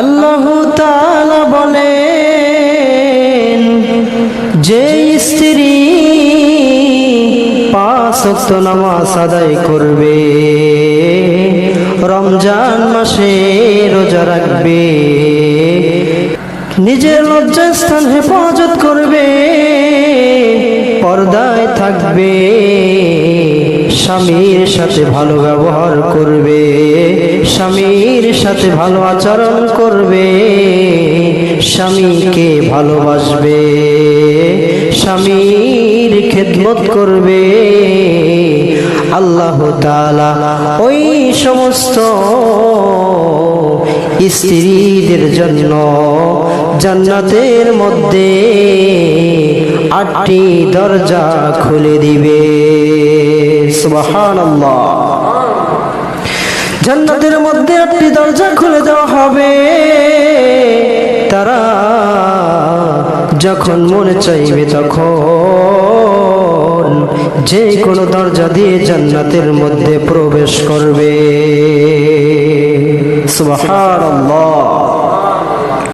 আল্লাহ তাআলা বলেন, যে স্ত্রী 5 ওয়াক্ত নামাজ আদায় করবে, রমজান মাসে রোজা রাখবে, নিজের লজ্জাস্থান হেফাজত করবে, পর্দায় থাকবে, স্বামীর সাথে ভালো ব্যবহার করবে, স্বামীর সাথে ভালো আচরণ করবে, স্বামীকে ভালোবাসবে, স্বামীর খেদমত করবে, আল্লাহ তাআলা ওই সমস্ত স্ত্রীদের জন্য জান্নাতের মধ্যে 8টি দরজা খুলে দিবে। সুবহানাল্লাহ। জান্নাতের মধ্যে 8টি দরজা খুলে দেওয়া হবে। তারা যখন মনে চাইবে তখন যে কোনো দরজা দিয়ে জান্নাতের মধ্যে প্রবেশ করবে। সুবহানাল্লাহ।